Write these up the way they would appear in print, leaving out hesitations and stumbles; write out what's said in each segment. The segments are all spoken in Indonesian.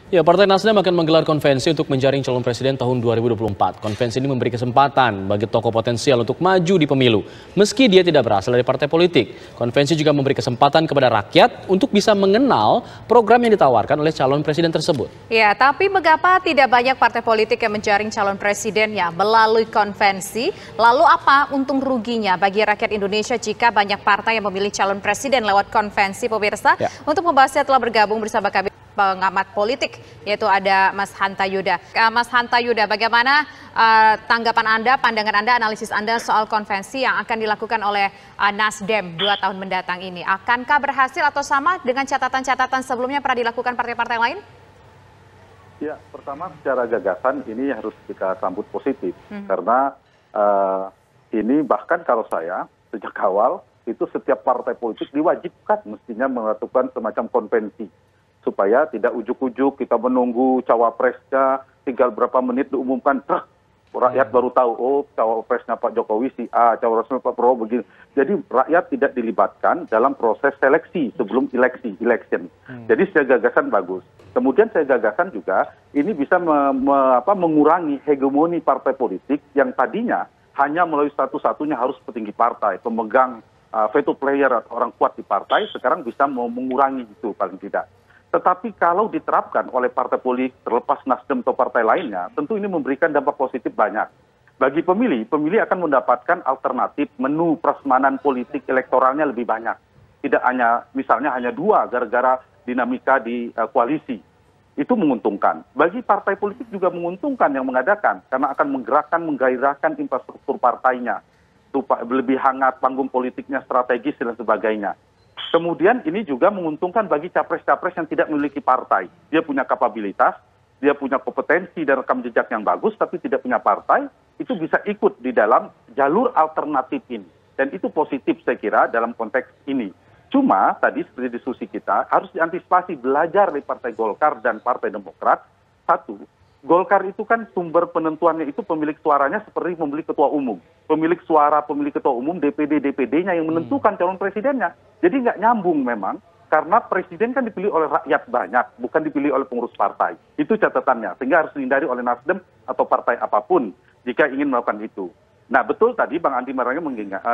Ya, Partai Nasdem akan menggelar konvensi untuk menjaring calon presiden tahun 2024. Konvensi ini memberi kesempatan bagi tokoh potensial untuk maju di pemilu, meski dia tidak berasal dari partai politik. Konvensi juga memberi kesempatan kepada rakyat untuk bisa mengenal program yang ditawarkan oleh calon presiden tersebut. Ya, tapi mengapa tidak banyak partai politik yang menjaring calon presidennya melalui konvensi? Lalu apa untung ruginya bagi rakyat Indonesia jika banyak partai yang memilih calon presiden lewat konvensi, pemirsa? Ya. Untuk membahasnya telah bergabung bersama kami pengamat politik, yaitu ada Mas Hanta Yuda. Mas Hanta Yuda, bagaimana tanggapan Anda, pandangan Anda, analisis Anda soal konvensi yang akan dilakukan oleh Nasdem 2 tahun mendatang ini? Akankah berhasil atau sama dengan catatan-catatan sebelumnya pernah dilakukan partai-partai lain? Ya, pertama secara gagasan ini harus kita sambut positif. Karena ini bahkan kalau saya sejak awal itu setiap partai politik diwajibkan mestinya melakukan semacam konvensi. Supaya tidak ujuk-ujuk kita menunggu cawapresnya tinggal berapa menit diumumkan, rakyat baru tahu, oh cawapresnya Pak Jokowi si A, cawapresnya Pak Prabowo begini. Jadi rakyat tidak dilibatkan dalam proses seleksi sebelum election. Jadi secara gagasan bagus. Kemudian saya gagasan juga ini bisa mengurangi hegemoni partai politik yang tadinya hanya melalui satu-satunya harus petinggi partai, pemegang veto player atau orang kuat di partai, sekarang bisa mengurangi itu paling tidak. Tetapi kalau diterapkan oleh partai politik terlepas Nasdem atau partai lainnya, tentu ini memberikan dampak positif banyak. Bagi pemilih akan mendapatkan alternatif menu prasmanan politik elektoralnya lebih banyak. Tidak hanya misalnya hanya 2 gara-gara dinamika di koalisi. Itu menguntungkan. Bagi partai politik juga menguntungkan yang mengadakan karena akan menggerakkan, menggairahkan infrastruktur partainya. Supaya lebih hangat panggung politiknya, strategis dan sebagainya. Kemudian ini juga menguntungkan bagi capres-capres yang tidak memiliki partai. Dia punya kapabilitas, dia punya kompetensi dan rekam jejak yang bagus, tapi tidak punya partai, itu bisa ikut di dalam jalur alternatif ini. Dan itu positif saya kira dalam konteks ini. Cuma tadi seperti diskusi kita, harus diantisipasi belajar dari Partai Golkar dan Partai Demokrat. Satu, Golkar itu kan sumber penentuannya itu pemilik suaranya seperti pemilik ketua umum. Pemilik suara, pemilik ketua umum, DPD-nya yang menentukan calon presidennya. Jadi nggak nyambung memang, karena presiden kan dipilih oleh rakyat banyak, bukan dipilih oleh pengurus partai. Itu catatannya, sehingga harus dihindari oleh Nasdem atau partai apapun jika ingin melakukan itu. Nah betul tadi Bang Andi Marangga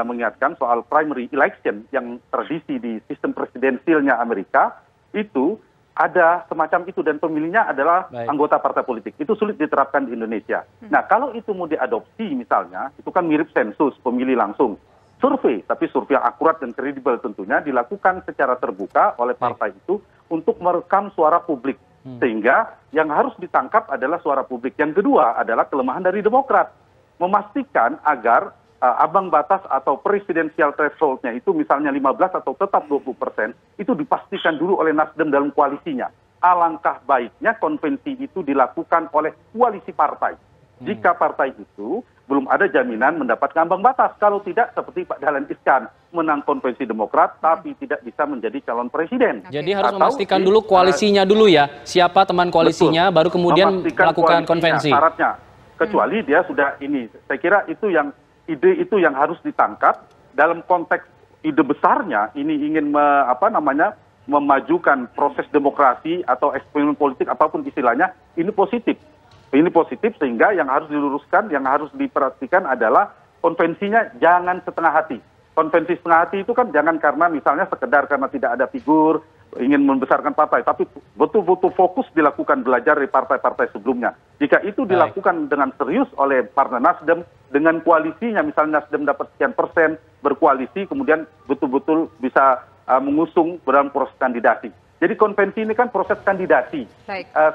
mengingatkan soal primary election yang tradisi di sistem presidensialnya Amerika, itu ada semacam itu dan pemilihnya adalah anggota partai politik. Itu sulit diterapkan di Indonesia. Nah kalau itu mau diadopsi misalnya, itu kan mirip sensus pemilih langsung. Survei, tapi survei yang akurat dan kredibel tentunya dilakukan secara terbuka oleh partai itu untuk merekam suara publik. Sehingga yang harus ditangkap adalah suara publik. Yang kedua adalah kelemahan dari Demokrat. Memastikan agar ambang batas atau presidensial threshold-nya itu misalnya 15 atau tetap 20%, itu dipastikan dulu oleh Nasdem dalam koalisinya. Alangkah baiknya konvensi itu dilakukan oleh koalisi partai. Jika partai itu belum ada jaminan mendapatkan ambang batas. Kalau tidak seperti Pak Dahlan Iskan menang konvensi Demokrat tapi tidak bisa menjadi calon presiden. Jadi harus memastikan dulu koalisinya dulu ya. Siapa teman koalisinya, baru kemudian melakukan konvensi. Syaratnya. Kecuali dia sudah ini. Saya kira itu yang ide itu yang harus ditangkap dalam konteks ide besarnya ini ingin memajukan proses demokrasi atau eksperimen politik apapun istilahnya, ini positif. Ini positif sehingga yang harus diluruskan, yang harus diperhatikan adalah konvensinya jangan setengah hati. Konvensi setengah hati itu kan jangan karena misalnya sekedar karena tidak ada figur, ingin membesarkan partai, tapi betul-betul fokus dilakukan belajar dari partai-partai sebelumnya. Jika itu dilakukan dengan serius oleh Partai Nasdem, dengan koalisinya, misalnya Nasdem dapat sekian persen, berkoalisi, kemudian betul-betul bisa mengusung dalam proses kandidasi. Jadi konvensi ini kan proses kandidasi,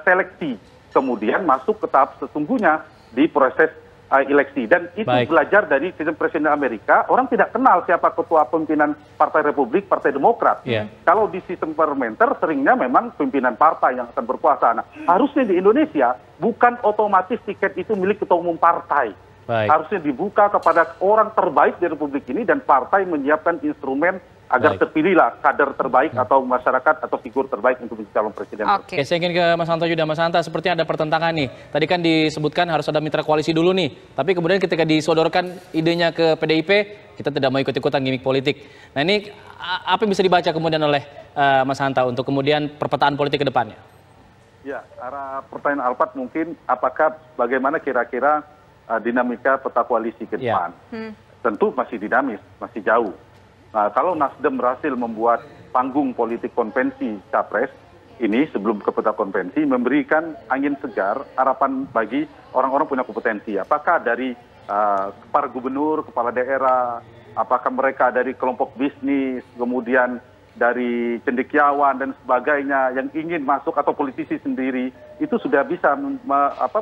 seleksi, kemudian masuk ke tahap sesungguhnya di proses eleksi. Dan itu belajar dari sistem presiden Amerika, orang tidak kenal siapa ketua pimpinan Partai Republik, Partai Demokrat. Kalau di sistem parlementer seringnya memang pimpinan partai yang akan berkuasa. Nah, harusnya di Indonesia bukan otomatis tiket itu milik ketua umum partai. Harusnya dibuka kepada orang terbaik di Republik ini dan partai menyiapkan instrumen agar terpilihlah kader terbaik atau masyarakat atau figur terbaik untuk menjadi calon presiden. Oke, saya ingin ke Mas Hanta Yuda. Mas Hanta, seperti ada pertentangan nih. Tadi kan disebutkan harus ada mitra koalisi dulu nih. Tapi kemudian ketika disodorkan idenya ke PDIP, kita tidak mau ikut-ikutan gimmick politik. Nah ini apa yang bisa dibaca kemudian oleh Mas Hanta untuk kemudian perpetaan politik ke depannya? Ya, arah pertanyaan Alphard mungkin bagaimana kira-kira dinamika peta koalisi ke depan. Tentu masih dinamis, masih jauh. Nah, kalau Nasdem berhasil membuat panggung politik konvensi Capres, ini sebelum ke peta konvensi memberikan angin segar, harapan bagi orang-orang punya kompetensi. Apakah dari para gubernur, kepala daerah, apakah mereka dari kelompok bisnis, kemudian dari cendekiawan dan sebagainya yang ingin masuk atau politisi sendiri, itu sudah bisa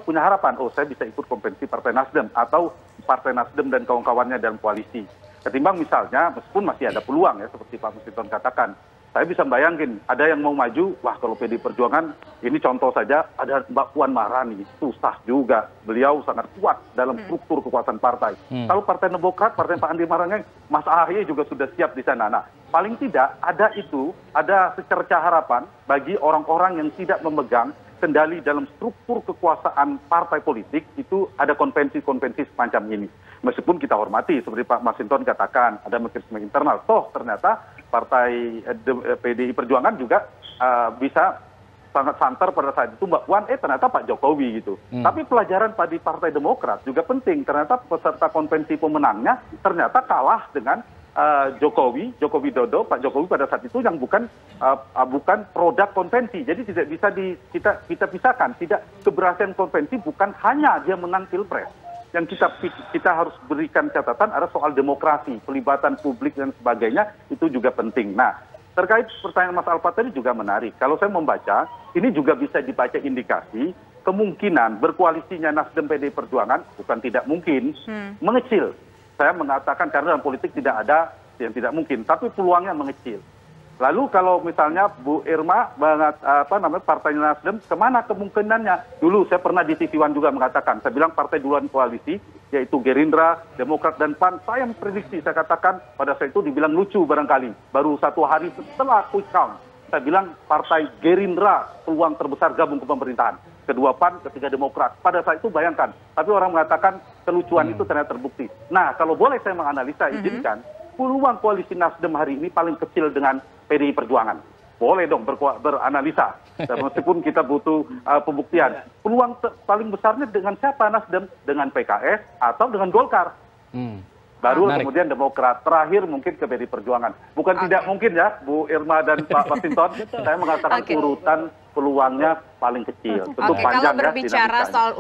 punya harapan, oh saya bisa ikut konvensi Partai Nasdem atau Partai Nasdem dan kawan-kawannya dalam koalisi. Ketimbang misalnya, meskipun masih ada peluang ya, seperti Pak Masinton katakan, saya bisa bayangin ada yang mau maju, wah kalau PD Perjuangan, ini contoh saja, ada Mbak Puan Maharani, susah juga. Beliau sangat kuat dalam struktur kekuasaan partai. Kalau Partai Demokrat, Partai Pak Andi Malarangeng, Mas Ahaye juga sudah siap di sana. Nah, paling tidak ada secerca harapan bagi orang-orang yang tidak memegang kendali dalam struktur kekuasaan partai politik, itu ada konvensi-konvensi semacam ini. Meskipun kita hormati, seperti Pak Masinton katakan, ada mekanisme internal. Toh ternyata Partai PDI Perjuangan juga bisa sangat santer pada saat itu Mbak Puan, ternyata Pak Jokowi gitu. Tapi pelajaran di Partai Demokrat juga penting. Ternyata peserta konvensi pemenangnya ternyata kalah dengan Jokowi Widodo, Pak Jokowi pada saat itu yang bukan produk konvensi. Jadi tidak bisa kita pisahkan. Tidak, keberhasilan konvensi bukan hanya dia menang pilpres. Yang kita harus berikan catatan adalah soal demokrasi, pelibatan publik dan sebagainya, itu juga penting. Nah, terkait pertanyaan Mas Alphard tadi juga menarik. Kalau saya membaca, ini juga bisa dibaca indikasi kemungkinan berkoalisinya Nasdem PDI Perjuangan, bukan tidak mungkin, mengecil. Saya mengatakan karena dalam politik tidak ada yang tidak mungkin, tapi peluangnya mengecil. Lalu kalau misalnya Bu Irma, Partai Nasdem, kemana kemungkinannya? Dulu saya pernah di TV One juga mengatakan, saya bilang partai duluan koalisi, yaitu Gerindra, Demokrat, dan PAN. Saya memprediksi, saya katakan pada saat itu dibilang lucu barangkali. Baru 1 hari setelah quick count, saya bilang partai Gerindra peluang terbesar gabung ke pemerintahan. Kedua PAN, ketiga Demokrat. Pada saat itu bayangkan, tapi orang mengatakan kelucuan itu ternyata terbukti. Nah, kalau boleh saya menganalisa, izinkan, peluang koalisi Nasdem hari ini paling kecil dengan PDI Perjuangan. Boleh dong beranalisa, meskipun kita butuh pembuktian. Peluang paling besarnya dengan siapa Nasdem? Dengan PKS atau dengan Golkar. Baru kemudian Demokrat. Terakhir mungkin ke PDI Perjuangan. Bukan tidak mungkin ya, Bu Irma dan Pak Masinton. Saya mengatakan urutan peluangnya paling kecil. Tentu panjang kalau berbicara ya. soal